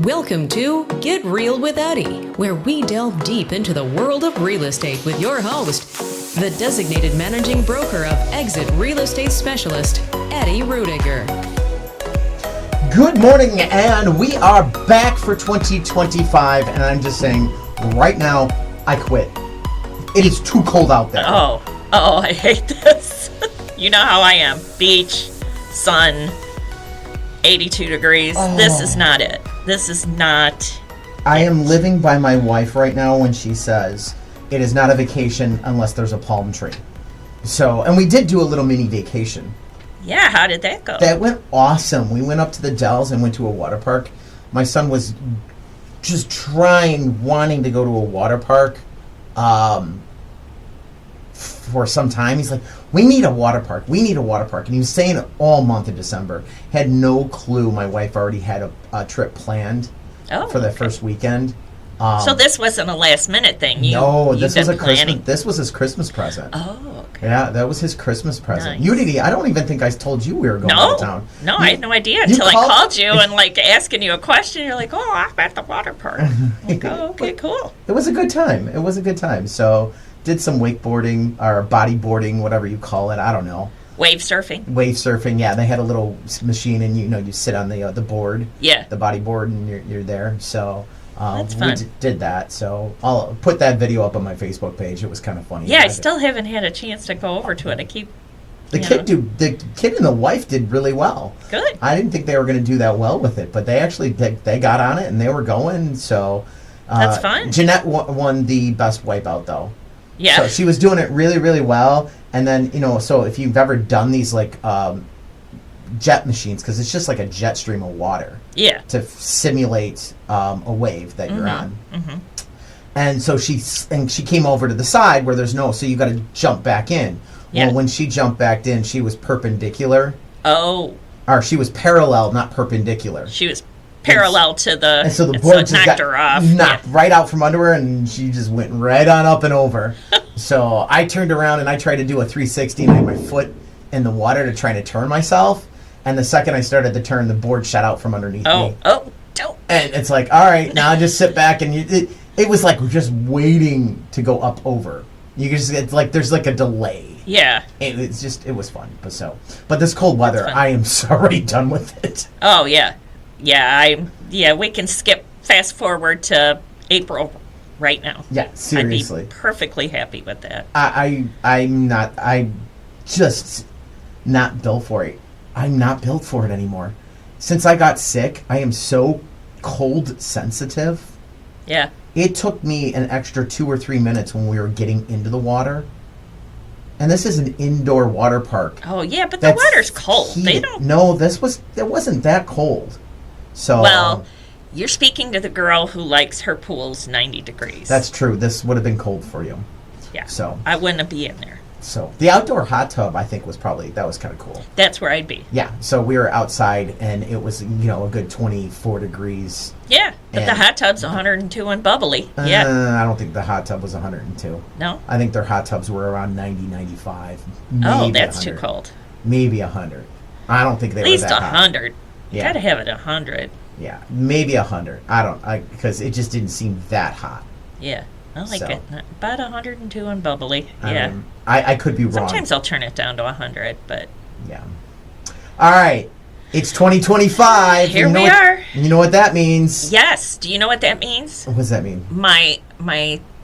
Welcome to Get Real with Eddie, where we delve deep into the world of real estate with your host, the designated managing broker of Exit Real Estate Specialist, Eddie Ruettiger. Good morning, and we are back for 2025, and I'm just saying, right now, I quit. It is too cold out there. Oh, I hate this. You know how I am. Beach, sun, 82 degrees. Oh. This is not it. This is not I am living by my wife right now when she says, it is not a vacation unless there's a palm tree. So, and we did do a little mini vacation. Yeah, how did that go? That went awesome. We went up to the Dells and went to a water park. My son was just wanting to go to a water park for some time. He's like, we need a water park. We need a water park. And he was saying it all month of December. Had no clue my wife already had a trip planned for the first weekend. So this wasn't a last minute thing. This was his Christmas present. Oh, okay. Yeah, that was his Christmas present. Nice. I don't even think I told you we were going out of town. No, I had no idea until I called you and asking you a question. You're like, oh, I'm at the water park. I'm like, oh, okay, cool. It was a good time. So did some wakeboarding or bodyboarding, whatever you call it. I don't know. Wave surfing. Yeah, they had a little machine, and you sit on the board. Yeah. The bodyboard, and you're there. So. That's fun. We did that, so I'll put that video up on my Facebook page. It was kind of funny. Yeah, I still haven't had a chance to go over to it. The kid and the wife did really well. Good. I didn't think they were going to do that well with it, but they actually they got on it and they were going. So that's fun. Jeanette won the best wipeout though. Yeah. So she was doing it really, really well. And then so if you've ever done these jet machines, because it's just like a jet stream of water. Yeah. To simulate a wave that you're on. Mm-hmm. And so she came over to the side where there's so you got to jump back in. Yeah. Well, when she jumped back in, she was perpendicular. Oh. Or she was parallel, not perpendicular. She was parallel to the. And so the board just knocked her off. Knocked right out from under her, and she just went right on up and over. So I turned around and I tried to do a 360, and I had my foot in the water to try to turn myself. And the second I started to turn, the board shot out from underneath me. Oh, don't. And it's like, all right, now just sit back. And it was like just waiting to go up over. It's like there's like a delay. Yeah. It was fun. But this cold weather, I am already done with it. Oh, yeah. Yeah, we can fast forward to April right now. Yeah, seriously. I'd be perfectly happy with that. I'm just not built for it. I'm not built for it anymore. Since I got sick, I am so cold sensitive. Yeah. It took me an extra 2 or 3 minutes when we were getting into the water. And this is an indoor water park. Oh, yeah, but the water's cold. Heated. They don't. No, it wasn't that cold. So. Well, you're speaking to the girl who likes her pools 90 degrees. That's true. This would have been cold for you. Yeah. So. I wouldn't be in there. So the outdoor hot tub, I think, was kind of cool. That's where I'd be. Yeah. So we were outside, and it was, a good 24 degrees. Yeah, but the hot tub's 102 and bubbly. Yeah. I don't think the hot tub was 102. No? I think their hot tubs were around 90, 95. Oh, that's 100. Too cold. Maybe 100. I don't think they were that hot. At least 100. Yeah. You gotta have it 100. Yeah, maybe 100. Because it just didn't seem that hot. Yeah. I like it. About 102 and bubbly. Yeah. I could be wrong. Sometimes I'll turn it down to 100, but. Yeah. All right. It's 2025. Here we are. You know what that means? Yes. Do you know what that means? What does that mean? My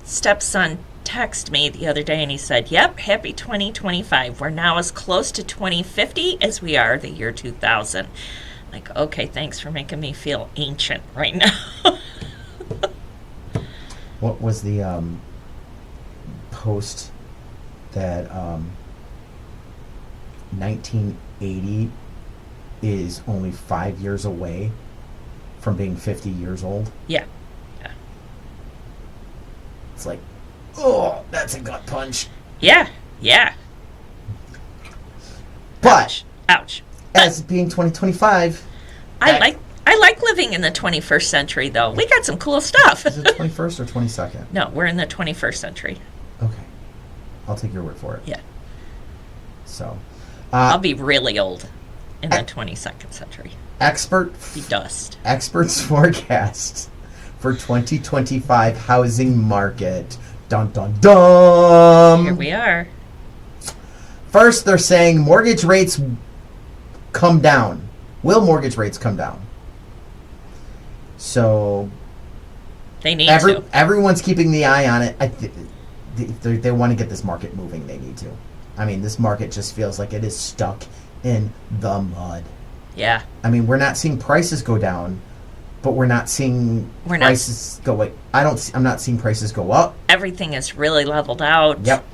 stepson texted me the other day and he said, yep, happy 2025. We're now as close to 2050 as we are the year 2000. Like, okay, thanks for making me feel ancient right now. What was the post that 1980 is only 5 years away from being 50 years old? Yeah. It's like, oh, that's a gut punch. Yeah. But ouch. As being 2025, I like living in the 21st century, though. We got some cool stuff. Is it 21st or 22nd? No, we're in the 21st century. Okay. I'll take your word for it. Yeah. So. I'll be really old. in the 22nd century. Be dust. Experts forecast for 2025 housing market. Dun dun dun. Here we are. First, they're saying mortgage rates come down. Will mortgage rates come down? So they need to. Everyone's keeping the eye on it. They want to get this market moving. They need to. I mean, this market just feels like it is stuck in the mud. Yeah. I mean, we're not seeing prices go down, but we're not seeing prices go up. I'm not seeing prices go up. Everything is really leveled out. Yep.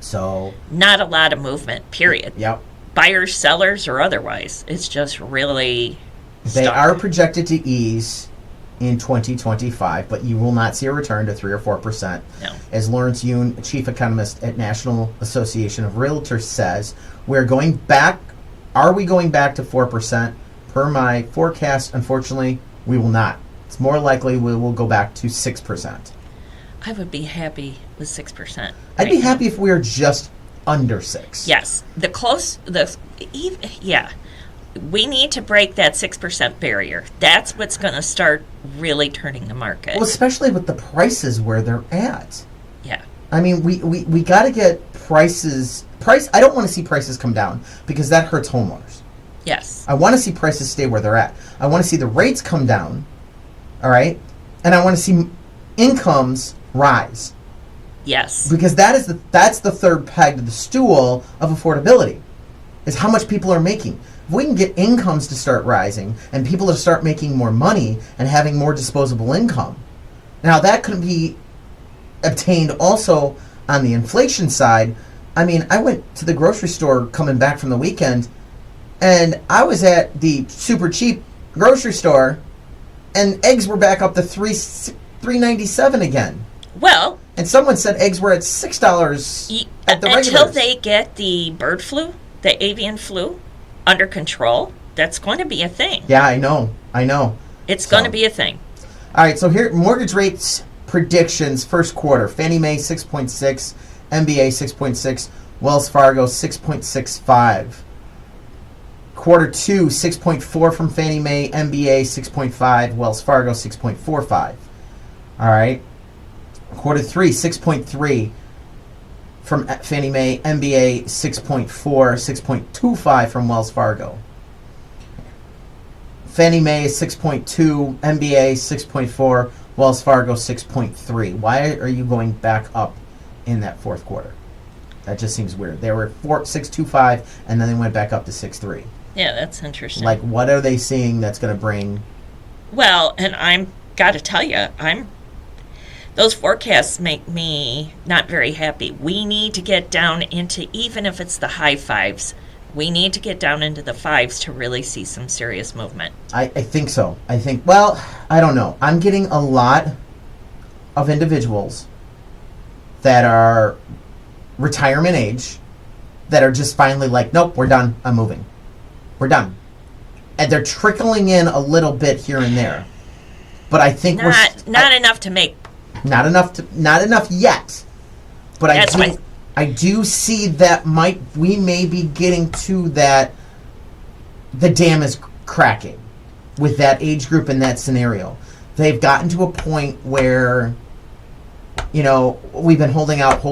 So not a lot of movement, period. Yep. Buyers, sellers, or otherwise. It's just really They are projected to ease in 2025, but you will not see a return to 3 or 4%. No. As Lawrence Yoon, chief economist at National Association of Realtors, says, we're going back. Are we going back to 4%? Per my forecast, unfortunately, we will not. It's more likely we will go back to 6%. I would be happy with 6%. I'd be happy if we were just under 6. Yes. We need to break that 6% barrier. That's what's going to start really turning the market. Well, especially with the prices where they're at. Yeah. I mean, we got to get prices. I don't want to see prices come down because that hurts homeowners. Yes. I want to see prices stay where they're at. I want to see the rates come down, all right? And I want to see incomes rise. Yes. Because that's the third peg to the stool of affordability, is how much people are making. If we can get incomes to start rising and people to start making more money and having more disposable income, now that could be obtained also on the inflation side. I mean, I went to the grocery store coming back from the weekend, and I was at the super cheap grocery store, and eggs were back up to $3.97 again. Well, and someone said eggs were at $6 at the regulars. Until they get the bird flu, the avian flu, under control, that's going to be a thing. Yeah, I know. It's going to be a thing. All right, so here, mortgage rates predictions, first quarter. Fannie Mae 6.6, MBA 6.6, Wells Fargo 6.65. Quarter 2, 6.4 from Fannie Mae, MBA 6.5, Wells Fargo 6.45. All right. Quarter 3, 6.3 from Fannie Mae, MBA 6.4, 6.25 from Wells Fargo. Fannie Mae 6.2, MBA 6.4, Wells Fargo 6.3. Why are you going back up in that fourth quarter? That just seems weird. They were 6.25 and then they went back up to 6.3. Yeah, that's interesting. Like, what are they seeing that's going to bring? Well, and I'm got to tell you, those forecasts make me not very happy. We need to get down into, even if it's the high fives, we need to get down into the fives to really see some serious movement. I think so. Well, I don't know. I'm getting a lot of individuals that are retirement age that are just finally like, nope, we're done. I'm moving. We're done. And they're trickling in a little bit here and there. But I think not enough to make. Not enough yet. But I do see that we may be getting to that. The dam is cracking with that age group in that scenario. They've gotten to a point where, we've been holding out,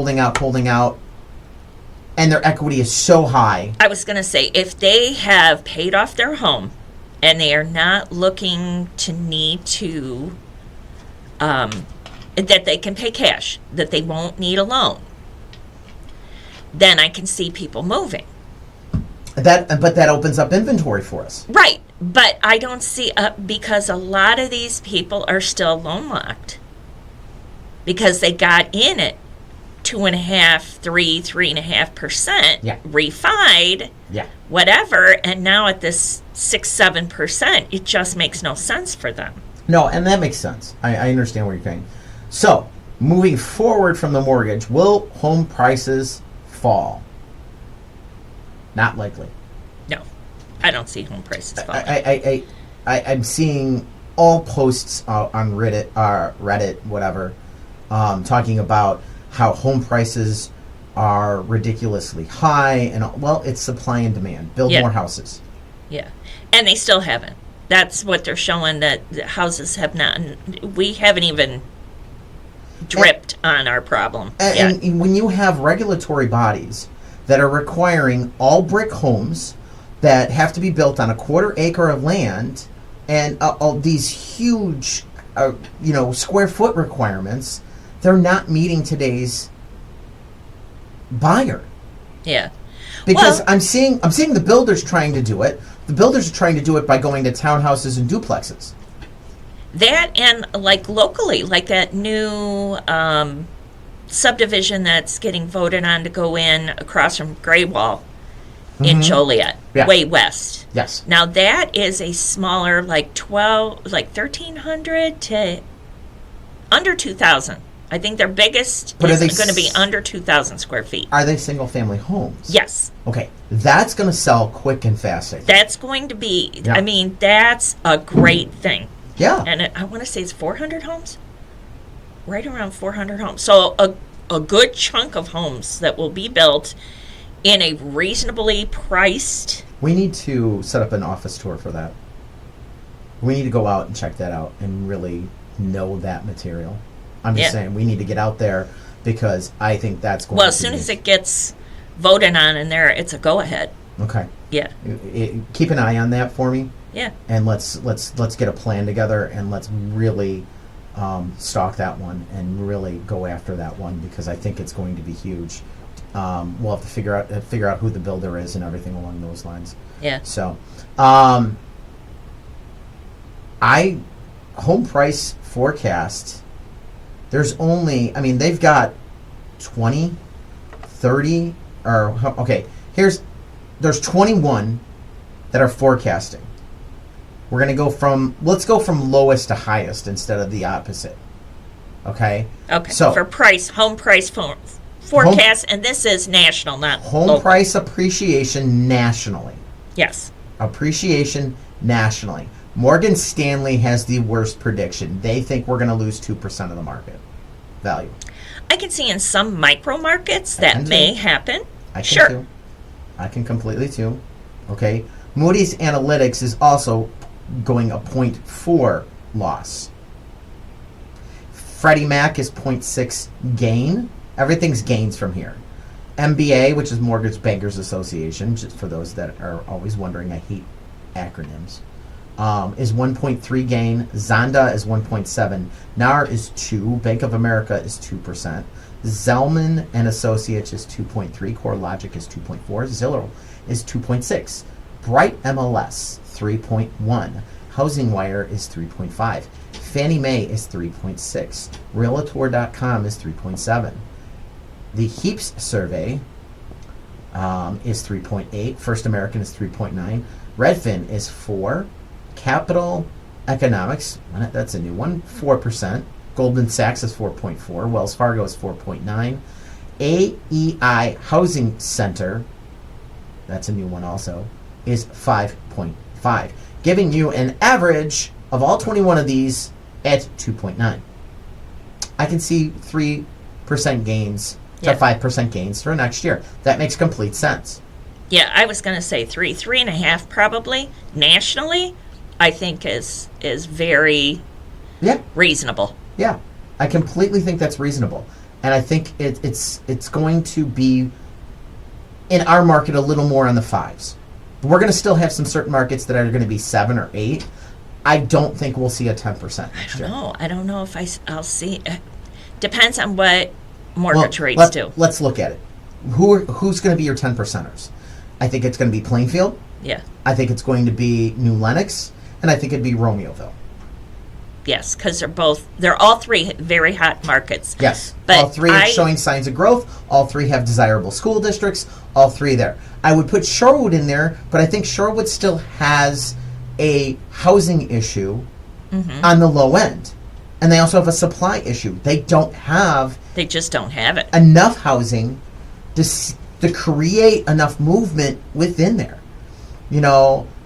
and their equity is so high. I was going to say, if they have paid off their home and they are not looking to need to, that they can pay cash, that they won't need a loan, then I can see people moving. But that opens up inventory for us. Right. But I don't see, because a lot of these people are still loan locked. Because they got in at 2.5%, 3.5%, refied, whatever, and now at this 6-7%, it just makes no sense for them. No, and that makes sense. I understand what you're saying. So, moving forward from the mortgage, will home prices fall? Not likely. No, I don't see home prices falling. I'm seeing all posts on Reddit, whatever, talking about how home prices are ridiculously high, and well, it's supply and demand. Build Yeah. more houses. Yeah. And they still haven't. That's what they're showing, that the houses have not, we haven't even dripped on our problem yet. And when you have regulatory bodies that are requiring all brick homes that have to be built on a quarter acre of land, and all these huge, square foot requirements, they're not meeting today's buyer. Yeah. Because Well- I'm seeing the builders trying to do it. The builders are trying to do it by going to townhouses and duplexes. That, and like locally, like that new subdivision that's getting voted on to go in across from Greywall in Joliet, Yeah. way west. Yes. Now that is a smaller, like 1,300 to under 2,000. I think their biggest But are is they going to be s- under 2,000 square feet. Are they single family homes? Yes. Okay. That's going to sell quick and fast, I think. That's going to be, Yeah. I mean, that's a great thing. Yeah. And I want to say it's 400 homes? Right around 400 homes. So a good chunk of homes that will be built in a reasonably priced. We need to set up an office tour for that. We need to go out and check that out and really know that material. I'm just Yeah. saying we need to get out there because I think that's going Well, to as soon be- as it gets voted on in there, it's a go-ahead. Okay. Yeah. Keep an eye on that for me. Yeah. And let's get a plan together and let's really stalk that one and really go after that one because I think it's going to be huge. We'll have to figure out who the builder is and everything along those lines. Yeah. So, home price forecast. There's only, they've got 20, 30, there's 21 that are forecasting. We're going to let's go from lowest to highest instead of the opposite. Okay? Okay. So, for home price forecast, and this is national, not home local. price appreciation nationally. Yes. Appreciation nationally. Morgan Stanley has the worst prediction. They think we're going to lose 2% of the market value. I can see in some micro markets I can that too. may happen. I can Sure. too. I can completely too. Okay. Moody's Analytics is also going a 0.4 loss. Freddie Mac is 0.6 gain. Everything's gains from here. MBA, which is Mortgage Bankers Association, just for those that are always wondering, I hate acronyms, is 1.3 gain. Zonda is 1.7. NAR is 2. Bank of America is 2%. Zelman and Associates is 2.3. CoreLogic is 2.4. Zillow is 2.6. Bright MLS 3.1. Housing Wire is 3.5. Fannie Mae is 3.6. Realtor.com is 3.7. The HEAPS survey is 3.8. First American is 3.9. Redfin is 4. Capital Economics, that's a new one, 4%. Goldman Sachs is 4.4. Wells Fargo is 4.9. AEI Housing Center, that's a new one also, is 5.5, giving you an average of all 21 of these at 2.9. I can see 3% gains to 5% gains for next year. That makes complete sense. Yeah, I was going to say 3.5 probably nationally. I think is very reasonable. Yeah, I completely think that's reasonable, and I think it's going to be in our market a little more on the 5s. We're going to still have some certain markets that are going to be 7 or 8. I don't think we'll see a 10% next year. No, I don't know if I'll see. Depends on what mortgage rates do. Let's look at it. Who's going to be your 10%ers? I think it's going to be Plainfield. Yeah. I think it's going to be New Lenox, and I think it'd be Romeoville. Yes, because they're all three very hot markets. Yes. But all three are showing signs of growth. All three have desirable school districts. All three there. I would put Shorewood in there, but I think Shorewood still has a housing issue on the low end. And they also have a supply issue. They just don't have it. Enough housing to create enough movement within there.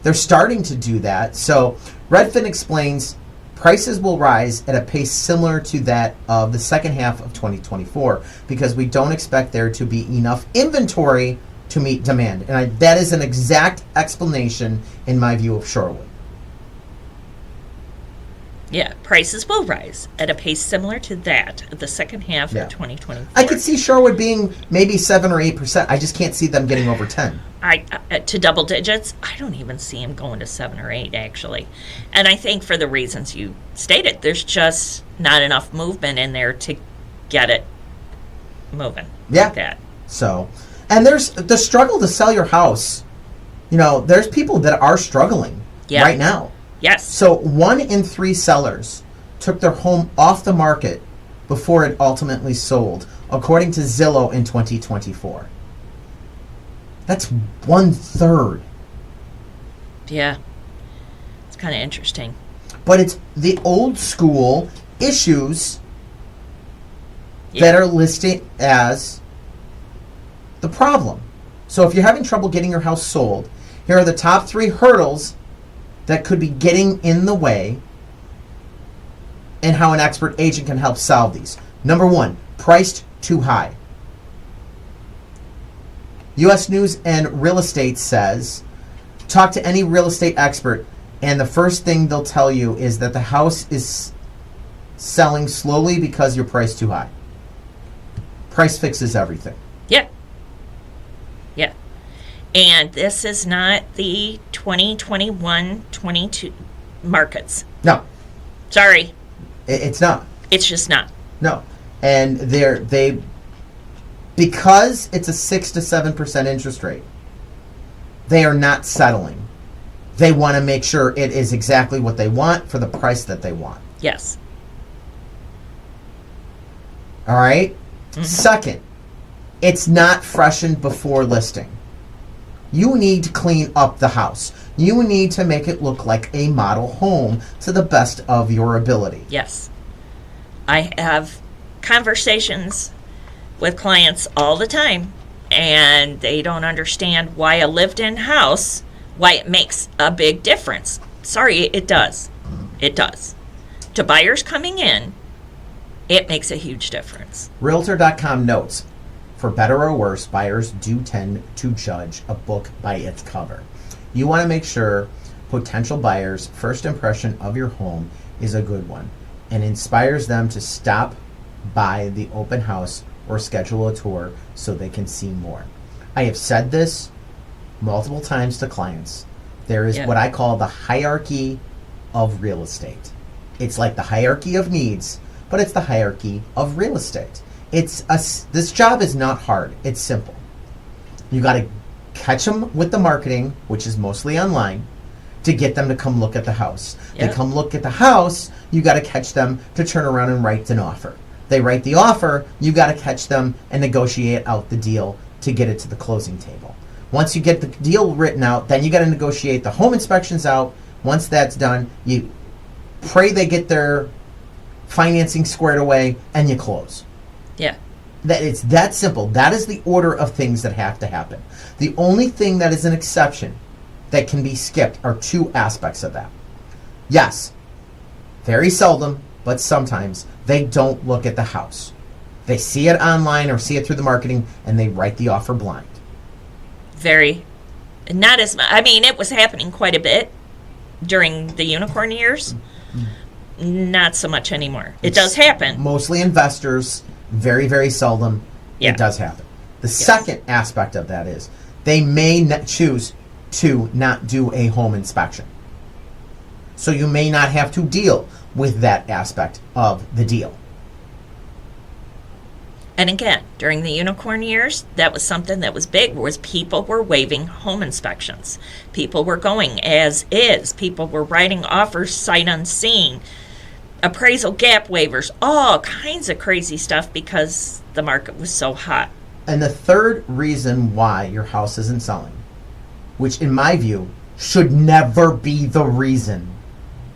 They're starting to do that. So Redfin explains prices will rise at a pace similar to that of the second half of 2024 because we don't expect there to be enough inventory to meet demand. And that is an exact explanation, in my view, of Shorewood. Yeah, prices will rise at a pace similar to that of the second half Yeah. of 2024. I could see Shorewood being maybe 7 or 8%. I just can't see them getting over 10. To double digits, I don't even see him going to 7 or 8, actually. And I think for the reasons you stated, there's just not enough movement in there to get it moving. Yeah. Like that. So, and there's the struggle to sell your house. You know, there's people that are struggling Yeah. right now. Yes. So 1 in 3 sellers took their home off the market before it ultimately sold, according to Zillow in 2024. That's 1/3. Yeah. It's kind of interesting. But it's the old school issues Yeah. that are listed as the problem. So if you're having trouble getting your house sold, here are the top 3 hurdles that could be getting in the way and how an expert agent can help solve these. Number 1, priced too high. U.S. News and Real Estate says, talk to any real estate expert, and the first thing they'll tell you is that the house is selling slowly because you're priced too high. Price fixes everything. Yeah. Yeah. And this is not the 2021-22 markets. No, Sorry. it's not. It's just not. No. And they because it's a 6 to 7% interest rate, they are not settling. They want to make sure it is exactly what they want for the price that they want. Yes. All right? Mm-hmm. Second, it's not freshened before listing. You need to clean up the house. You need to make it look like a model home to the best of your ability. Yes. I have conversations with clients all the time, and they don't understand why a lived-in house, why it makes a big difference. Sorry, it does. It does. To buyers coming in, it makes a huge difference. Realtor.com notes, for better or worse, buyers do tend to judge a book by its cover. You want to make sure potential buyers' first impression of your home is a good one and inspires them to stop by the open house or schedule a tour so they can see more. I have said this multiple times to clients. There is what I call the hierarchy of real estate. It's like the hierarchy of needs, but it's the hierarchy of real estate. This job is not hard. It's simple. You got to catch them with the marketing, which is mostly online, to get them to come look at the house. Yep. They come look at the house, you got to catch them to turn around and write an offer. They write the offer, you got to catch them and negotiate out the deal to get it to the closing table. Once you get the deal written out, then you got to negotiate the home inspections out. Once that's done, you pray they get their financing squared away and you close. Yeah. It's that simple. That is the order of things that have to happen. The only thing that is an exception that can be skipped are 2 aspects of that. Yes, very seldom, but sometimes they don't look at the house. They see it online or see it through the marketing and they write the offer blind. Very. Not as much. I mean, it was happening quite a bit during the unicorn years. Not so much anymore. It does happen. Mostly investors, very, very seldom. Yeah. It does happen. The second aspect of that is they may choose to not do a home inspection. So you may not have to deal with that aspect of the deal. And again, during the unicorn years, that was something that was big, was people were waiving home inspections. People were going as is. People were writing offers sight unseen, appraisal gap waivers, all kinds of crazy stuff because the market was so hot. And the third reason why your house isn't selling, which in my view should never be the reason.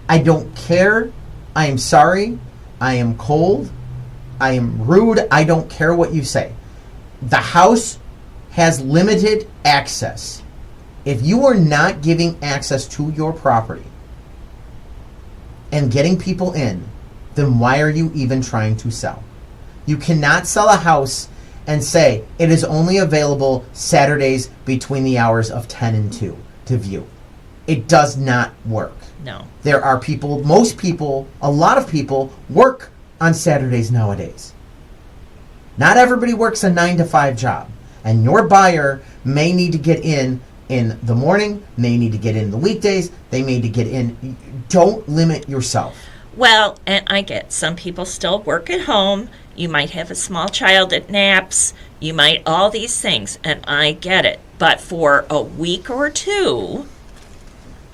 I don't care. I am sorry. I am cold. I am rude. I don't care what you say. The house has limited access. If you are not giving access to your property and getting people in, then why are you even trying to sell? You cannot sell a house and say it is only available Saturdays between the hours of 10 and 2 to view. It does not work. No. There are people, most people, a lot of people work on Saturdays nowadays. Not everybody works a 9 to 5 job. And your buyer may need to get in the morning, may need to get in the weekdays, they may need to get in. Don't limit yourself. Well, and I get some people still work at home. You might have a small child that naps. You might all these things, and I get it. But for a week or two,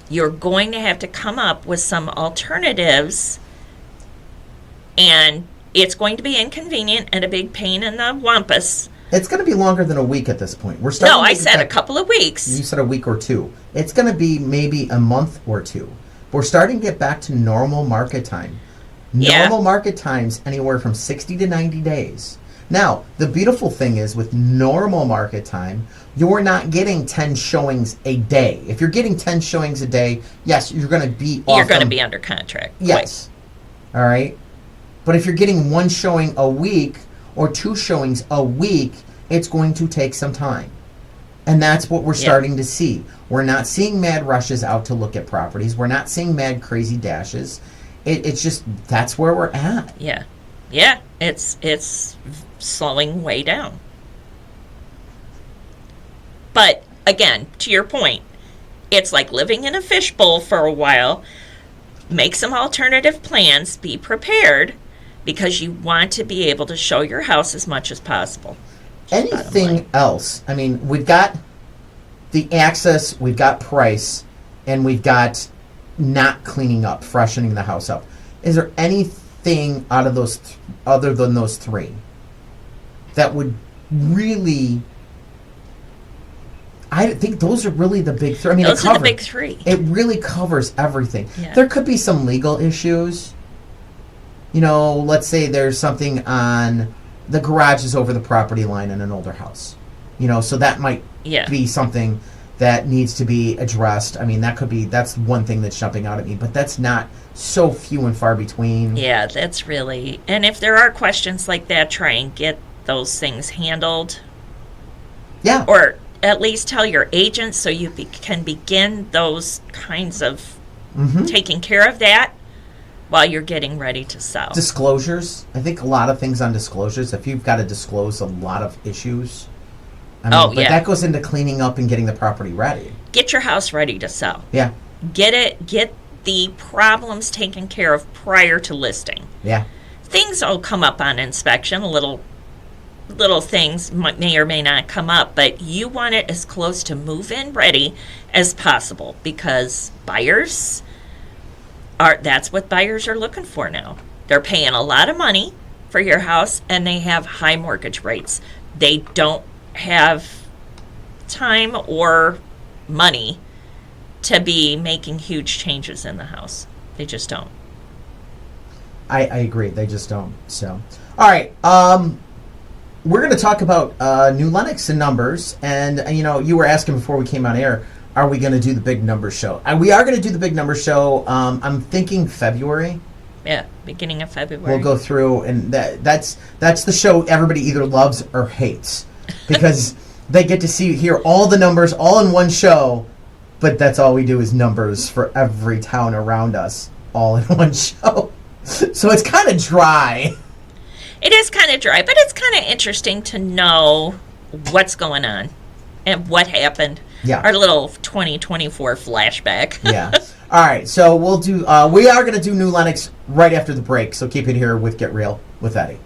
you're going to have to come up with some alternatives, and it's going to be inconvenient and a big pain in the wampus. It's going to be longer than a week at this point. We're starting. No, I said a couple of weeks. You said a week or two. It's going to be maybe a month or two. We're starting to get back to normal market time. Normal market times anywhere from 60 to 90 days. Now, the beautiful thing is with normal market time, you're not getting 10 showings a day. If you're getting 10 showings a day, yes, you're going to be off. You're going to be under contract. Yes. All right. But if you're getting 1 showing a week or 2 showings a week, it's going to take some time. And that's what we're starting to see. We're not seeing mad rushes out to look at properties. We're not seeing mad crazy dashes. It's just, that's where we're at. Yeah. Yeah. It's slowing way down. But again, to your point, it's like living in a fishbowl for a while. Make some alternative plans. Be prepared, because you want to be able to show your house as much as possible. Anything else? I mean, we've got the access, we've got price, and we've got not cleaning up, freshening the house up. Is there anything out of those, other than those 3, that would really... I think those are really the big 3. I mean, those are the big 3. It really covers everything. Yeah. There could be some legal issues. You know, let's say there's something on the garage is over the property line in an older house. You know, so that might be something that needs to be addressed. I mean, that's one thing that's jumping out at me, but that's not so few and far between. Yeah, that's really, and if there are questions like that, try and get those things handled. Yeah. Or at least tell your agent so you can begin those kinds of taking care of that while you're getting ready to sell. Disclosures. I think a lot of things on disclosures. If you've got to disclose a lot of issues. I mean, but that goes into cleaning up and getting the property ready. Get your house ready to sell. Yeah. Get the problems taken care of prior to listing. Yeah. Things will come up on inspection. Little things may or may not come up, but you want it as close to move-in ready as possible, because that's what buyers are looking for now. They're paying a lot of money for your house, and they have high mortgage rates. They don't have time or money to be making huge changes in the house. They just don't. I agree. They just don't. So, all right. We're going to talk about new Lenox and numbers. And, you know, you were asking before we came on air, are we going to do the big numbers show? We are going to do the big numbers show. I'm thinking February. Yeah, beginning of February. We'll go through, and that's the show everybody either loves or hates, because they get to hear all the numbers all in one show, but that's all we do is numbers for every town around us, all in one show. So it's kind of dry. It is kind of dry, but it's kind of interesting to know what's going on and what happened. Yeah. Our little 2024 flashback. Yeah. All right. So we'll do. We are going to do new Lenox right after the break. So keep it here with Get Real with Eddie.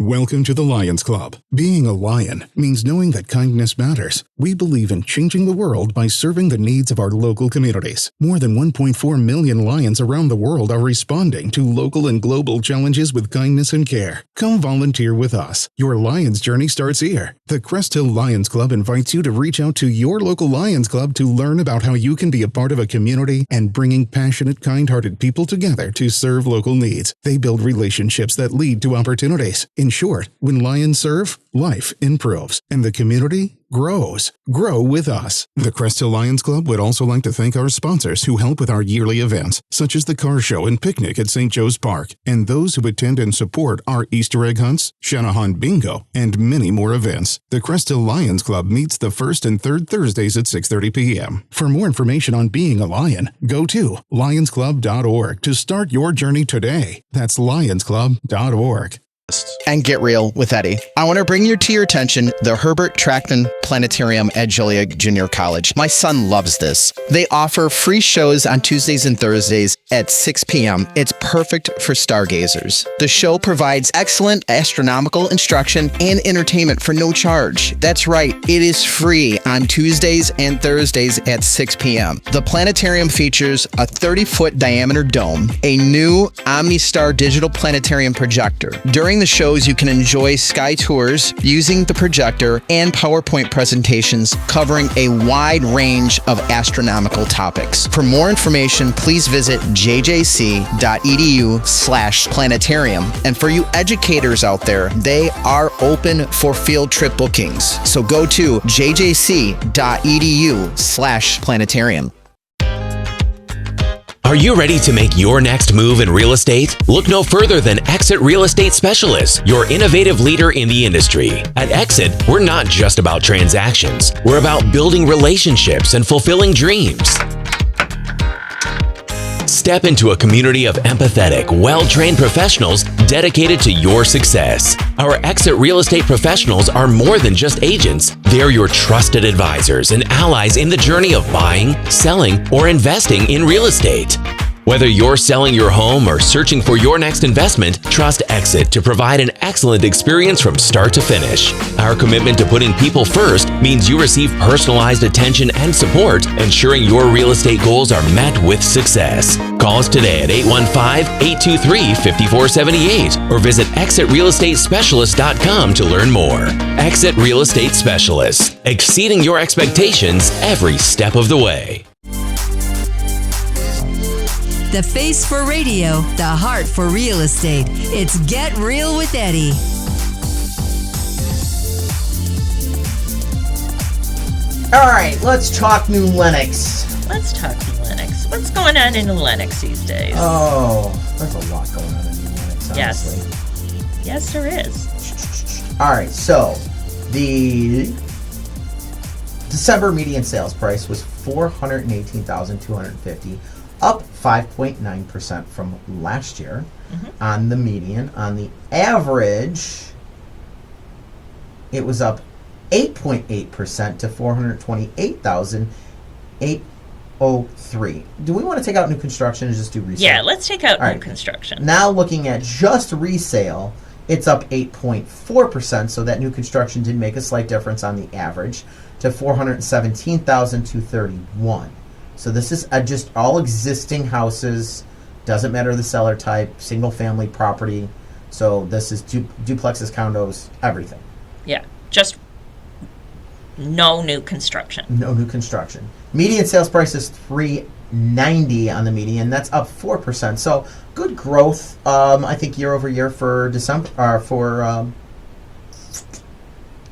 Welcome to the Lions Club. Being a lion means knowing that kindness matters. We believe in changing the world by serving the needs of our local communities. More than 1.4 million lions around the world are responding to local and global challenges with kindness and care. Come volunteer with us. Your Lions journey starts here. The Crest Hill Lions Club invites you to reach out to your local Lions Club to learn about how you can be a part of a community and bringing passionate, kind-hearted people together to serve local needs. They build relationships that lead to opportunities. In short, when lions serve, life improves, and the community grows. Grow with us. The Crest Hill Lions Club would also like to thank our sponsors who help with our yearly events, such as the car show and picnic at St. Joe's Park, and those who attend and support our Easter egg hunts, Shanahan Bingo, and many more events. The Crest Hill Lions Club meets the first and third Thursdays at 6:30 p.m. For more information on being a lion, go to lionsclub.org to start your journey today. That's lionsclub.org. And get real with Eddie. I want to bring to your attention the Herbert Trackman Planetarium at Joliet Junior College. My son loves this. They offer free shows on Tuesdays and Thursdays at 6 p.m. It's perfect for stargazers. The show provides excellent astronomical instruction and entertainment for no charge. That's right, it is free on Tuesdays and Thursdays at 6 p.m. The planetarium features a 30-foot diameter dome, a new OmniStar digital planetarium projector. During the shows, you can enjoy sky tours using the projector and PowerPoint presentations covering a wide range of astronomical topics. For more information, please visit jjc.edu/planetarium. And for you educators out there, they are open for field trip bookings. So go to jjc.edu/planetarium. Are you ready to make your next move in real estate? Look no further than Exit Real Estate Specialists, your innovative leader in the industry. At Exit, we're not just about transactions. We're about building relationships and fulfilling dreams. Step into a community of empathetic, well-trained professionals dedicated to your success. Our Exit Real Estate professionals are more than just agents. They're your trusted advisors and allies in the journey of buying, selling, or investing in real estate. Whether you're selling your home or searching for your next investment, trust Exit to provide an excellent experience from start to finish. Our commitment to putting people first means you receive personalized attention and support, ensuring your real estate goals are met with success. Call us today at 815-823-5478 or visit exitrealestatespecialist.com to learn more. Exit Real Estate Specialists, exceeding your expectations every step of the way. The face for radio, the heart for real estate. It's Get Real with Eddie. All right, let's talk New Lenox. Let's talk New Lenox. What's going on in New Lenox these days? Oh, there's a lot going on in New Lenox, honestly. Yes, there is. All right, so the December median sales price was $418,250, up 5.9% from last year on the median. On the average, it was up 8.8% to $428,803. Do we want to take out new construction and just do resale? Yeah, let's take out All new right. construction. Now looking at just resale, it's up 8.4%, so that new construction did make a slight difference on the average to $417,231. So this is just all existing houses, doesn't matter the seller type, single family property. So this is duplexes, condos, everything. Yeah, just no new construction. No new construction. Median sales price is $390 on the median. That's up 4%. So good growth, I think, year over year for December for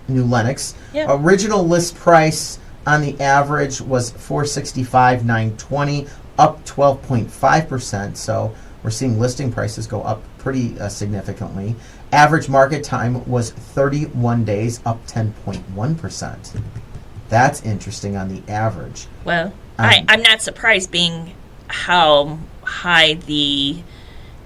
New Lenox. Yeah. Original list price on the average was $465,920, up 12.5%. So we're seeing listing prices go up pretty significantly. Average market time was 31 days, up 10.1%. That's interesting on the average. Well, I'm not surprised being how high the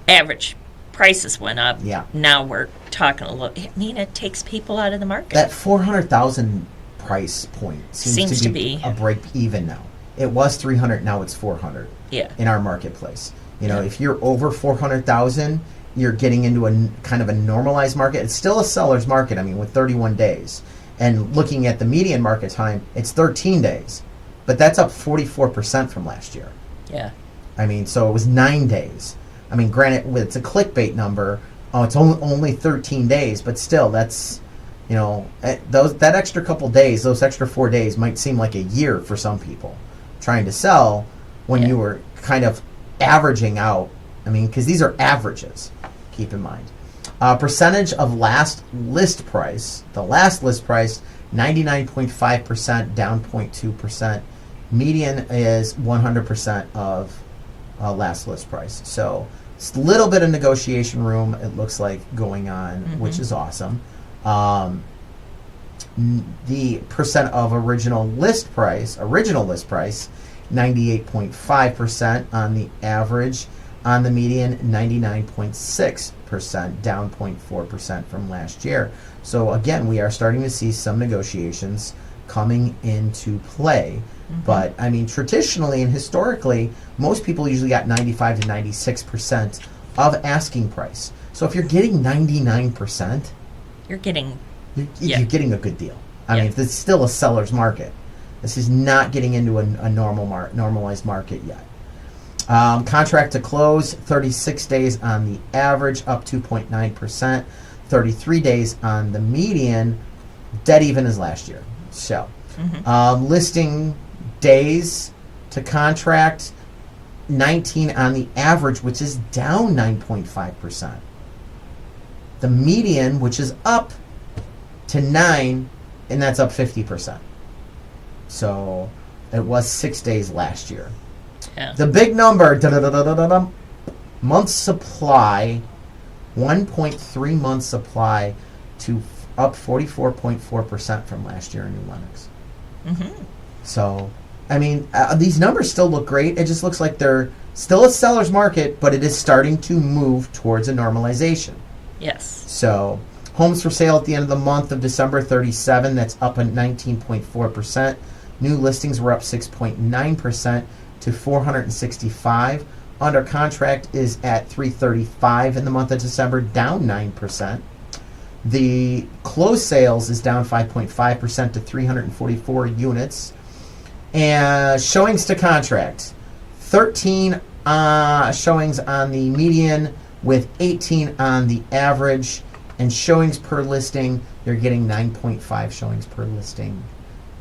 average prices went up. Yeah. Now we're talking a little. I mean, it takes people out of the market. That 400,000 price point seems to be a break even now. It was 300, now it's 400. Yeah. In our marketplace. You know, if you're over 400,000, you're getting into a kind of a normalized market. It's still a seller's market, I mean, with 31 days. And looking at the median market time, it's 13 days. But that's up 44% from last year. Yeah. I mean, so it was 9 days. I mean, granted, it's a clickbait number. Oh, it's only 13 days, but still, that's, you know, that extra couple days, those extra 4 days might seem like a year for some people trying to sell when you were kind of averaging out. I mean, because these are averages, keep in mind. Percentage of last list price, the last list price 99.5% down 0.2%. Median is 100% of last list price. So it's a little bit of negotiation room, it looks like, going on, which is awesome. The percent of original list price, 98.5% on the average. On the median, 99.6%, down 0.4% from last year. So again, we are starting to see some negotiations coming into play. But I mean, traditionally and historically, most people usually got 95 to 96% of asking price. So if you're getting 99%, You're getting you're getting a good deal. I mean, it's still a seller's market. This is not getting into a normalized market yet. Contract to close, 36 days on the average, up 2.9%. 33 days on the median, dead even as last year. So, listing days to contract, 19 on the average, which is down 9.5%. The median, which is up to 9, and that's up 50%. So it was 6 days last year. Yeah. The big number, month supply, 1.3 month supply to up 44.4% from last year in New Lenox. So, I mean, these numbers still look great. It just looks like they're still a seller's market, but it is starting to move towards a normalization. Yes. So, homes for sale at the end of the month of December, 37. That's up at 19.4%. New listings were up 6.9% to 465. Under contract is at 335 in the month of December, down 9%. The closed sales is down 5.5% to 344 units. And showings to contract, 13 showings on the median with 18 on the average. And showings per listing, you're getting 9.5 showings per listing,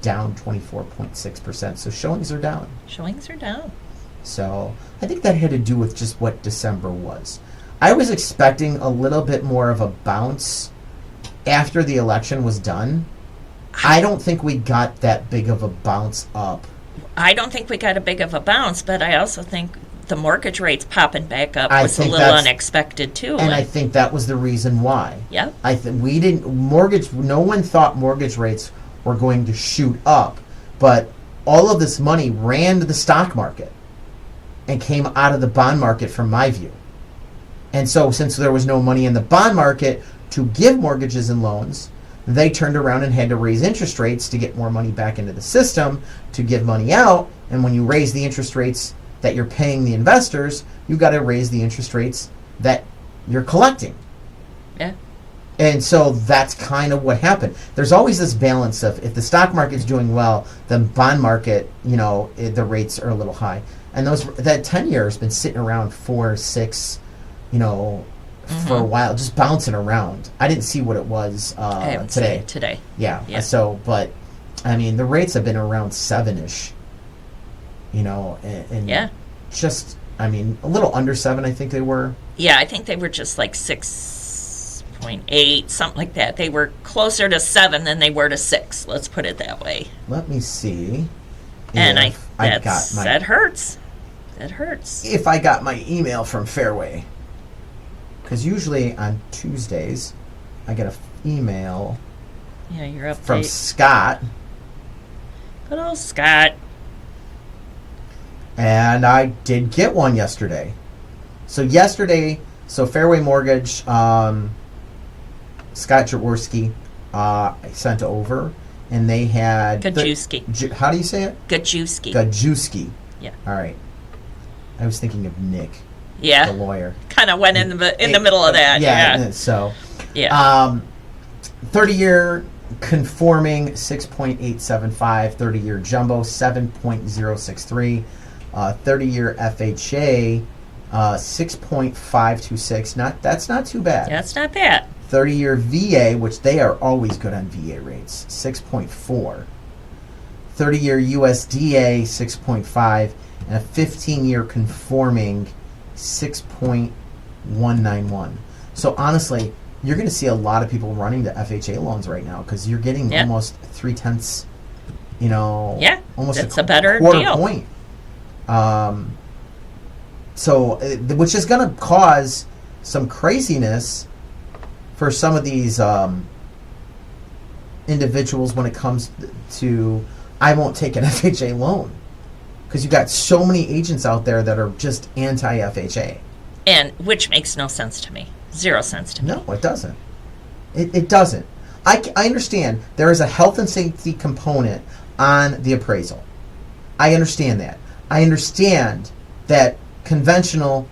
down 24.6%. So showings are down. Showings are down. So I think that had to do with just what December was. I was expecting a little bit more of a bounce after the election was done. I don't think we got that big of a bounce up. I don't think we got a big of a bounce, but I also think the mortgage rates popping back up was a little unexpected too. And I think that was the reason why. Yep. No one thought mortgage rates were going to shoot up, but all of this money ran to the stock market and came out of the bond market, from my view. And so since there was no money in the bond market to give mortgages and loans, they turned around and had to raise interest rates to get more money back into the system to give money out. And when you raise the interest rates that you're paying the investors, you got to raise the interest rates that you're collecting. Yeah. And so that's kind of what happened. There's always this balance of, if the stock market's doing well, the bond market, the rates are a little high. And that 10-year has been sitting around 4, 6, for a while, just bouncing around. I didn't see what it was today. Yeah. So, but I mean, the rates have been around 7-ish. And just, I mean, a little under 7, I think they were. Yeah, I think they were just like 6.8, something like that. They were closer to 7 than they were to 6. Let's put it that way. Let me see. And that hurts. That hurts. If I got my email from Fairway. Because usually on Tuesdays, I get an email your update from Scott. Good old Scott. And I did get one yesterday. So Fairway Mortgage, Scott Jaworski, I sent over, and they had... Gajewski. How do you say it? Gajewski. Yeah. All right. I was thinking of Nick. Yeah. The lawyer. Kind of went in the middle of that. Yeah. So... Yeah. 30-year conforming, 6.875. 30-year jumbo, 7.063. 30-year FHA, 6.526. That's not too bad. That's not bad. 30-year VA, which they are always good on VA rates, 6.4. 30-year USDA, 6.5, and a 15-year conforming, 6.191. So honestly, you're going to see a lot of people running to FHA loans right now because you're getting almost 0.3, almost it's a better quarter deal. point. So, which is going to cause some craziness for some of these individuals when it comes to, I won't take an FHA loan. Because you've got so many agents out there that are just anti-FHA. And which makes no sense to me. 0 sense to me. No, it doesn't. It doesn't. I understand there is a health and safety component on the appraisal. I understand that. I understand that conventional,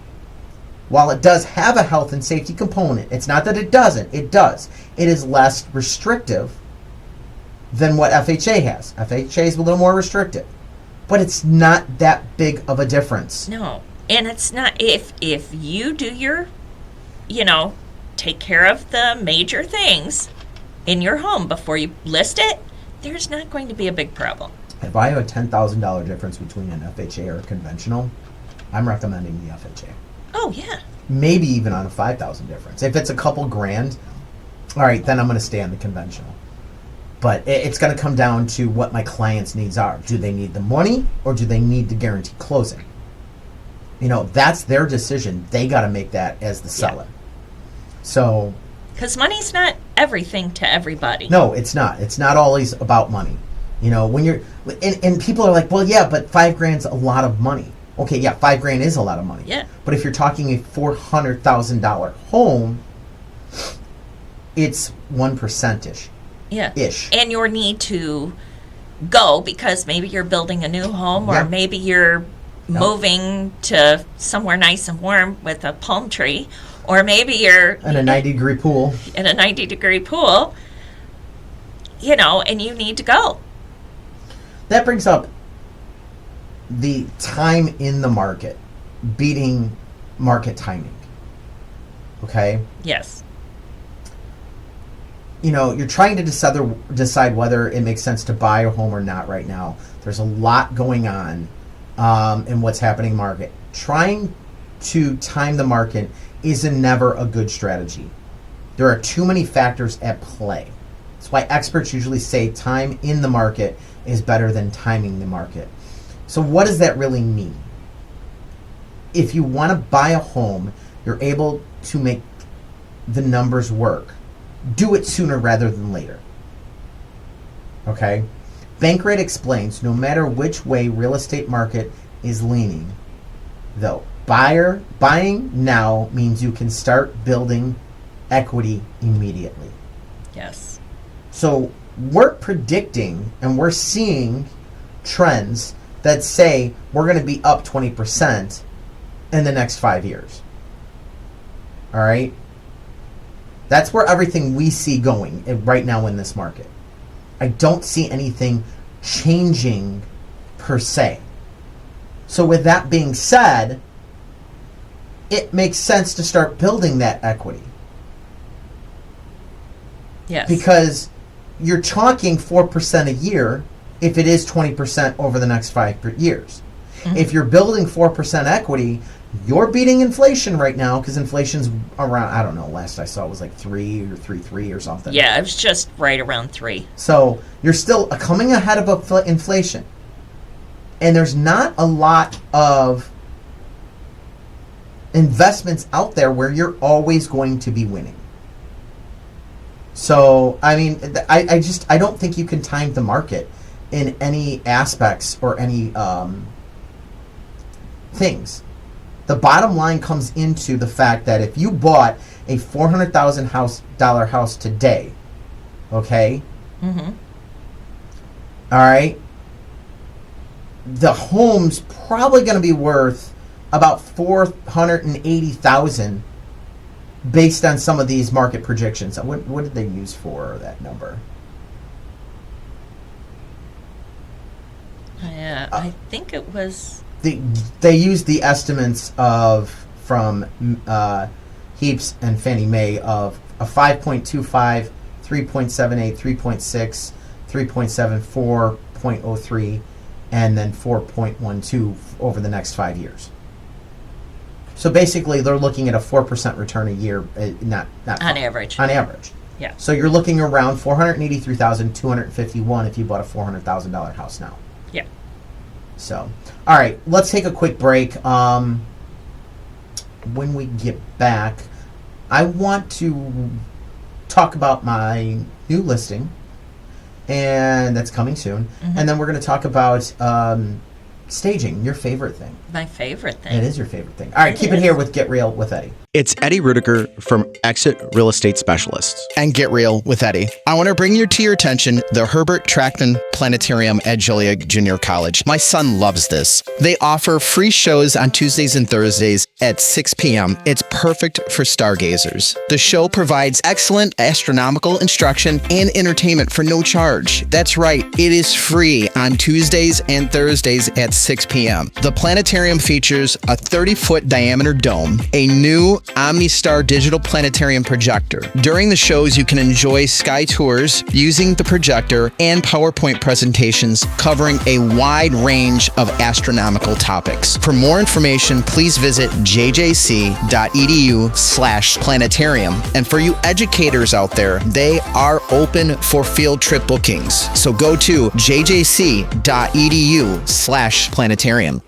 while it does have a health and safety component, it's not that it doesn't. It does. It is less restrictive than what FHA has. FHA is a little more restrictive. But it's not that big of a difference. No. And it's not, if you do your, take care of the major things in your home before you list it, there's not going to be a big problem. If I have a $10,000 difference between an FHA or a conventional, I'm recommending the FHA. Oh, yeah. Maybe even on a $5,000 difference. If it's a couple grand, all right, then I'm going to stay on the conventional. But it's going to come down to what my client's needs are. Do they need the money or do they need the guaranteed closing? That's their decision. They got to make that as the seller. So, because money's not everything to everybody. No, it's not. It's not always about money. When you're, and people are like, well, yeah, but $5,000's a lot of money. Okay, yeah, $5,000 is a lot of money. Yeah. But if you're talking a $400,000 home, it's 1%ish. Yeah. Ish. And your need to go because maybe you're building a new home or maybe you're moving to somewhere nice and warm with a palm tree, or maybe you're in a 90-degree pool. In a 90-degree pool, and you need to go. That brings up the time in the market beating market timing. Okay? Yes. You're trying to decide whether it makes sense to buy a home or not right now. There's a lot going on in what's happening in the market. Trying to time the market is never a good strategy. There are too many factors at play. That's why experts usually say time in the market is better than timing the market. So what does that really mean? If you want to buy a home, you're able to make the numbers work. Do it sooner rather than later. Okay? Bankrate explains no matter which way real estate market is leaning, though, buying now means you can start building equity immediately. Yes. So we're predicting and we're seeing trends that say we're going to be up 20% in the next 5 years. All right? That's where everything we see going right now in this market. I don't see anything changing per se. So with that being said, it makes sense to start building that equity. Yes. Because you're talking 4% a year if it is 20% over the next 5 years. Mm-hmm. If you're building 4% equity, you're beating inflation right now because inflation's around, I don't know, last I saw it was like 3 or 3.3 or something. Yeah, it was just right around 3. So you're still coming ahead of inflation. And there's not a lot of investments out there where you're always going to be winning. So, I mean, I don't think you can time the market in any aspects or any things. The bottom line comes into the fact that if you bought a $400,000 house today, okay? Mm-hmm. All right? The home's probably going to be worth about $480,000 based on some of these market projections. What did they use for that number? I think it was... They used the estimates from Heaps and Fannie Mae of a 5.25, 3.78, 3.6, 3.74, 0.03, and then 4.12 over the next 5 years. So basically, they're looking at a 4% return a year, not On average. On average. Yeah. So you're looking around $483,251 if you bought a $400,000 house now. Yeah. So, all right, let's take a quick break. When we get back, I want to talk about my new listing, and that's coming soon. And then we're going to talk about staging, your favorite thing. My favorite thing. It is your favorite thing. All right, keep it here with Get Real with Eddie. It's Eddie Ruettiger from Exit Real Estate Specialists and Get Real with Eddie. I want to bring to your attention the Herbert Trackman Planetarium at Joliet Junior College. My son loves this. They offer free shows on Tuesdays and Thursdays at 6 p.m. It's perfect for stargazers. The show provides excellent astronomical instruction and entertainment for no charge. That's right, it is free on Tuesdays and Thursdays at 6 p.m. The planetarium features a 30-foot diameter dome, a new OmniStar digital planetarium projector. During the shows, you can enjoy sky tours using the projector and PowerPoint presentations covering a wide range of astronomical topics. For more information, please visit jjc.edu/planetarium. And for you educators out there, they are open for field trip bookings. So go to jjc.edu/planetarium.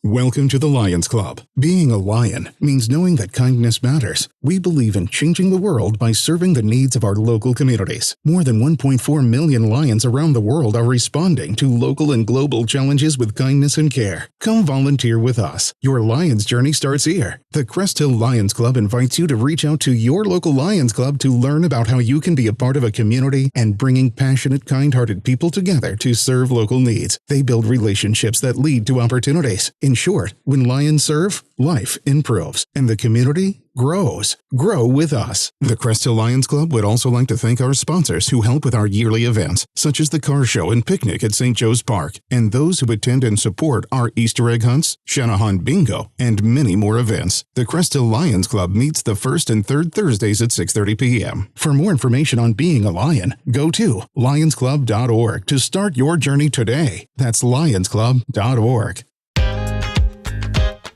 Welcome to the Lions Club. Being a lion means knowing that kindness matters. We believe in changing the world by serving the needs of our local communities. More than 1.4 million lions around the world are responding to local and global challenges with kindness and care. Come volunteer with us. Your Lions journey starts here. The Crest Hill Lions Club invites you to reach out to your local Lions Club to learn about how you can be a part of a community and bringing passionate, kind-hearted people together to serve local needs. They build relationships that lead to opportunities. In short, when lions serve, life improves, and the community grows. Grow with us. The Crest Hill Lions Club would also like to thank our sponsors who help with our yearly events, such as the car show and picnic at St. Joe's Park, and those who attend and support our Easter egg hunts, Shanahan Bingo, and many more events. The Crest Hill Lions Club meets the first and third Thursdays at 6:30 p.m. For more information on being a lion, go to lionsclub.org to start your journey today. That's lionsclub.org.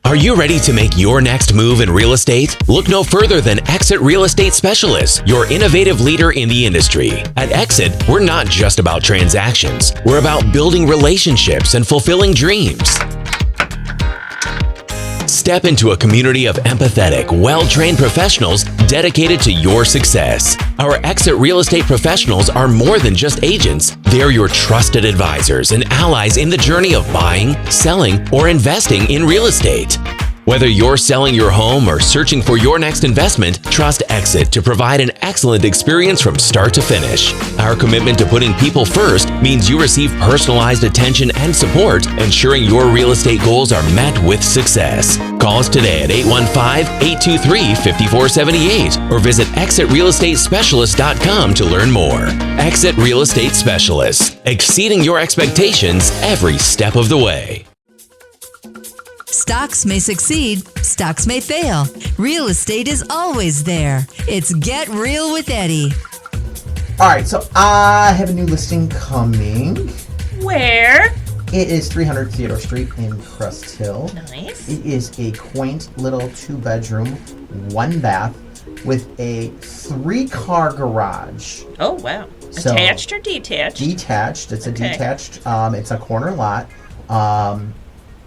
Are you ready to make your next move in real estate? Look no further than Exit Real Estate Specialists, your innovative leader in the industry. At Exit, we're not just about transactions. We're about building relationships and fulfilling dreams. Step into a community of empathetic, well-trained professionals dedicated to your success. Our Exit Real Estate professionals are more than just agents. They're your trusted advisors and allies in the journey of buying, selling, or investing in real estate. Whether you're selling your home or searching for your next investment, trust Exit to provide an excellent experience from start to finish. Our commitment to putting people first means you receive personalized attention and support, ensuring your real estate goals are met with success. Call us today at 815-823-5478 or visit exitrealestatespecialist.com to learn more. Exit Real Estate Specialists, exceeding your expectations every step of the way. Stocks may succeed, stocks may fail. Real estate is always there. It's Get Real with Eddie. All right, so I have a new listing coming. Where? It is 300 Theodore Street in Crest Hill. Nice. It is a quaint little 2-bedroom, 1-bath with a 3-car garage. Oh, wow. So, Attached or detached? Detached. It's Okay. a detached. It's a corner lot.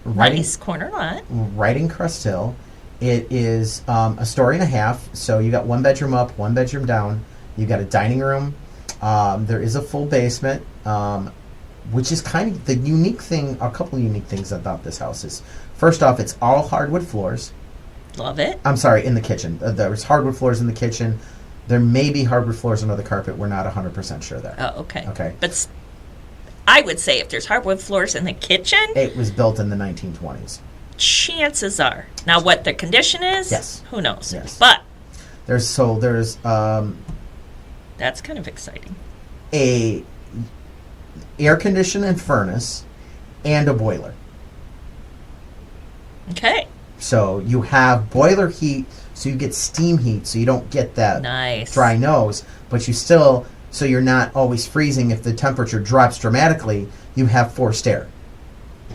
Nice corner lot. Right in Crest Hill. It is a story and a half. So you got 1 bedroom up, 1 bedroom down. You got a dining room. There is a full basement, which is kind of the unique thing. A couple of unique things about this house is, first off, it's all hardwood floors. Love it. I'm sorry, in the kitchen. There's hardwood floors in the kitchen. There may be hardwood floors under the carpet. We're not 100% sure there. Oh, okay. Okay. But I would say if there's hardwood floors in the kitchen, It was built in the 1920s. chances are. Now, what the condition is, Yes. who knows? Yes. But There's that's kind of exciting. a air conditioner and furnace and a boiler. Okay. So you have boiler heat, so you get steam heat, so you don't get that Nice. dry nose, but you still, so you're not always freezing if the temperature drops dramatically, you have forced air.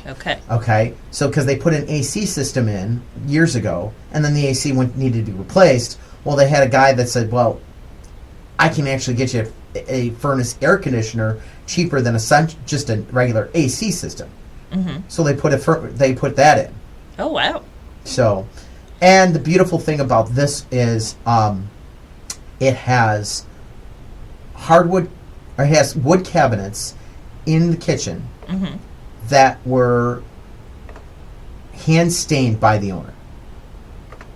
Okay. Okay, so because they put an AC system in years ago, and then the AC needed to be replaced. Well, they had a guy that said, "Well, I can actually get you a furnace air conditioner cheaper than just a regular AC system." Mm-hmm. So they put that in. Oh, wow. So, and the beautiful thing about this is, it has wood cabinets in the kitchen Mm-hmm. that were hand stained by the owner.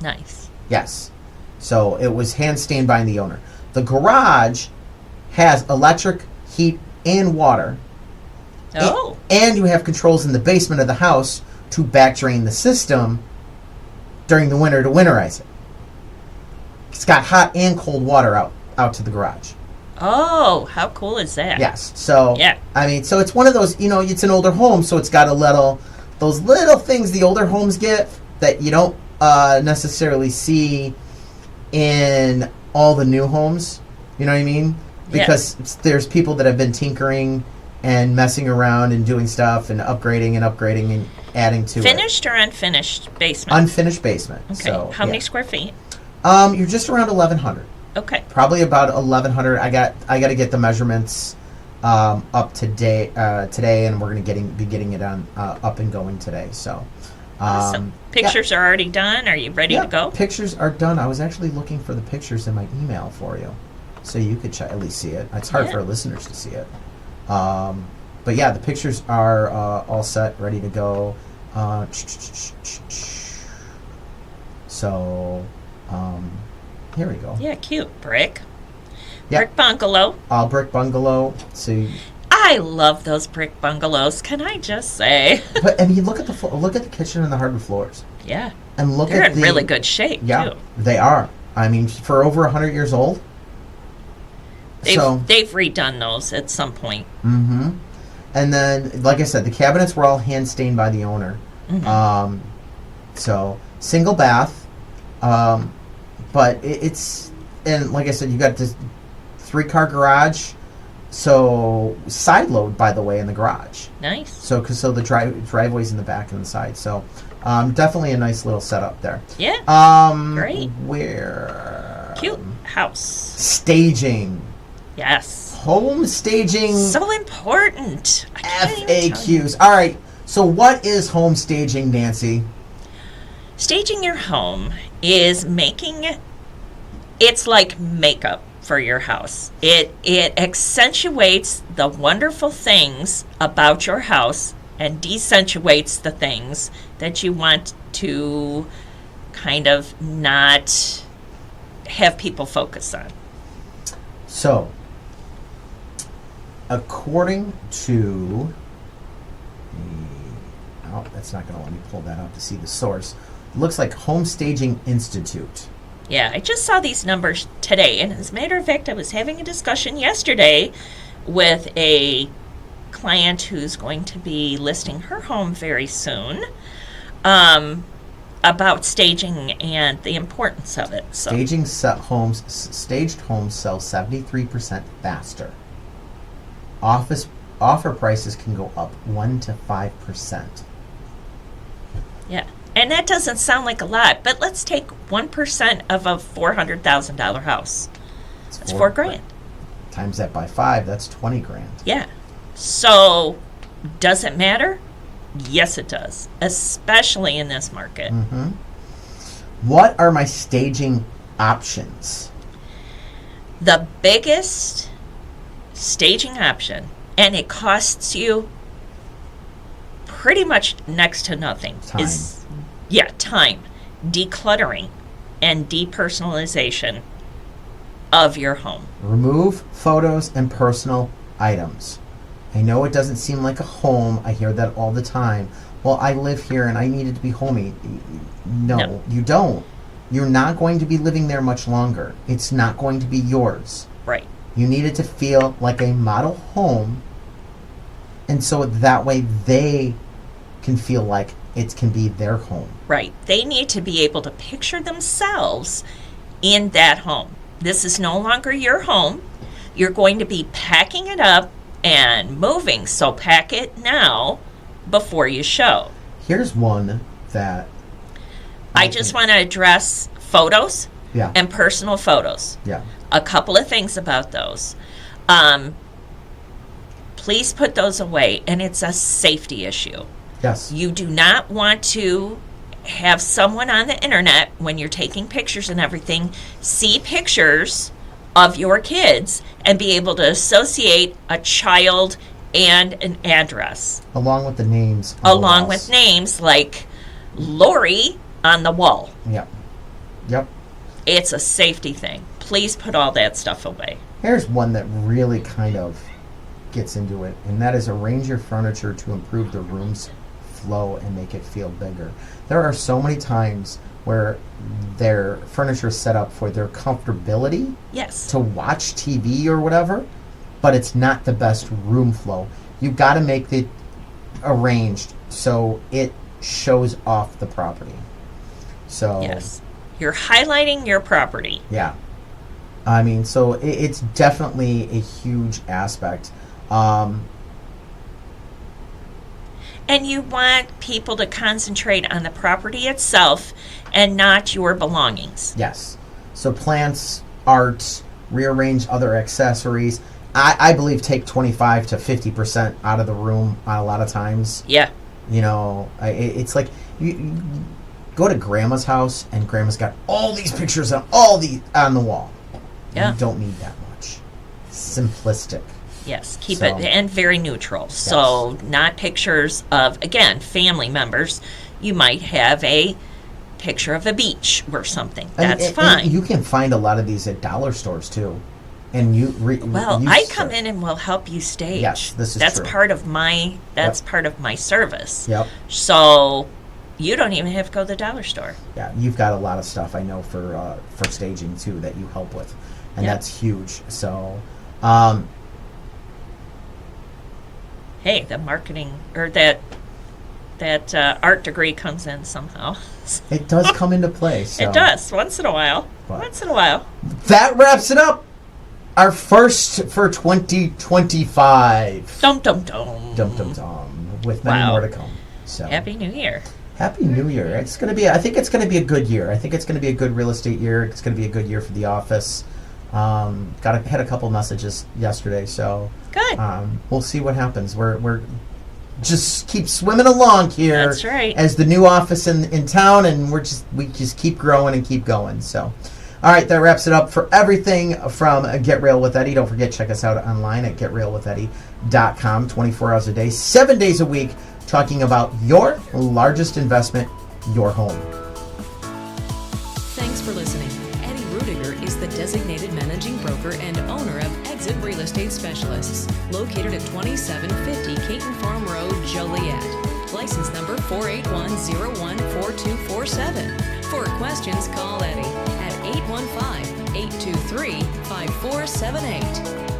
Nice. Yes. So it was hand stained by the owner. The garage has electric, heat, and water. Oh. And you have controls in the basement of the house to back drain the system during the winter to winterize it. It's got hot and cold water out to the garage. Oh, how cool is that? Yes. So, Yeah. I mean, so it's one of those, it's an older home, so it's got those little things the older homes get that you don't necessarily see in all the new homes. You know what I mean? Because there's people that have been tinkering and messing around and doing stuff and upgrading and adding to Finished or unfinished basement? Unfinished basement. Okay. So, How many square feet? You're just around 1,100. Okay. Probably about 1,100. I got to get the measurements up today, and we're going to be getting it on up and going today. So, Awesome. Pictures are already done. Are you ready to go? Pictures are done. I was actually looking for the pictures in my email for you, so you could at least see it. It's hard for our listeners to see it. But yeah, the pictures are all set, ready to go. So, here we go. Yeah, cute. Brick. Yep. Brick bungalow. All brick bungalow. So, I love those brick bungalows. Can I just say? but I mean, look at the kitchen and the hardwood floors, Yeah. and They're in really good shape, Yeah, too. they are. I mean, for over 100 years old. They've redone those at some point. Mm-hmm. And then, like I said, the cabinets were all hand stained by the owner. Mm-hmm. So single bath, but it's, and like I said, you got this 3-car garage. So side load, by the way, in the garage. Nice. So the driveway's in the back and the side. So definitely a nice little setup there. Yeah. Great. Where? Cute house. Staging. Yes. Home staging. So important. I can't even tell you. FAQs. All right. So what is home staging, Nancy? Staging your home is it's like makeup for your house. It accentuates the wonderful things about your house and decentuates the things that you want to kind of not have people focus on. So, according to that's not going to let me pull that up to see the source. It looks like Home Staging Institute. Yeah, I just saw these numbers today, and as a matter of fact, I was having a discussion yesterday with a client who's going to be listing her home very soon, about staging and the importance of it. So. Staged homes sell 73% faster. Offer prices can go up 1 to 5%. Yeah. And that doesn't sound like a lot, but let's take 1% of a $400,000 house. That's $4,000. Times that by 5, that's 20 grand. Yeah. So, does it matter? Yes, it does, especially in this market. Mm-hmm. What are my staging options? The biggest staging option, and it costs you pretty much next to nothing, is time, decluttering, and depersonalization of your home. Remove photos and personal items. I know it doesn't seem like a home. I hear that all the time. Well, I live here and I need it to be homey. No, you don't. You're not going to be living there much longer. It's not going to be yours. Right. You need it to feel like a model home, and so that way they can feel like it can be their home. Right. They need to be able to picture themselves in that home. This is no longer your home. You're going to be packing it up and moving, so pack it now before you show. Here's one that I just want to address photos yeah, and personal photos. yeah, A couple of things about those. Please put those away, and it's a safety issue. yes, You do not want to have someone on the internet, when you're taking pictures and everything, see pictures of your kids and be able to associate a child and an address, along with the names. on the along walls. with names like Lori on the wall. Yep, yep. It's a safety thing. Please put all that stuff away. Here's one that really kind of gets into it, and that is arrange your furniture to improve the room's flow and make it feel bigger. There are so many times where their furniture is set up for their comfortability Yes. to watch TV or whatever, but it's not the best room flow. You've got to make it arranged so it shows off the property. So Yes. You're highlighting your property. yeah, I mean, so it's definitely a huge aspect. And you want people to concentrate on the property itself and not your belongings. Yes. So plants, art, rearrange other accessories. I believe take 25 to 50% out of the room a lot of times. Yeah. You know, it's like you go to grandma's house and grandma's got all these pictures on on the wall. Yeah. You don't need that much. Simplistic. Yes, keep So- it, and very neutral. So not pictures of, again, family members. You might have a picture of a beach or something. That's And fine. you can find a lot of these at dollar stores too. And Well, I come in and will help you stage. Yes, this is that's true. part of my part of my service. Yep. So you don't even have to go to the dollar store. Yeah, you've got a lot of stuff I know for staging too that you help with, and Yep. that's huge. So, Hey, the marketing or that art degree comes in somehow. it does come into play. So. It does once in a while. But- Once in a while. That wraps it up. Our first for 2025. Dum dum dum. Dum dum dum. With many Wow. more to come. So Happy New Year. Happy New Year. It's gonna be. I think it's gonna be a good year. I think it's gonna be a good real estate year. It's gonna be a good year for the office. Had a couple messages yesterday, so Good. we'll see what happens. We're just keep swimming along here. That's right. As the new office in town, and we just keep growing and keep going. So, all right, that wraps it up for everything from Get Real with Eddie. Don't forget, check us out online at getrealwitheddie.com. 24 hours a day, 7 days a week, talking about your largest investment, your home. Thanks for listening. Eddie Ruettiger is the designated managing broker and owner of Exit Real Estate Specialists, located at 2750 Caton Farm Road, Joliet. License number 481014247. For questions, call Eddie at 815-823-5478.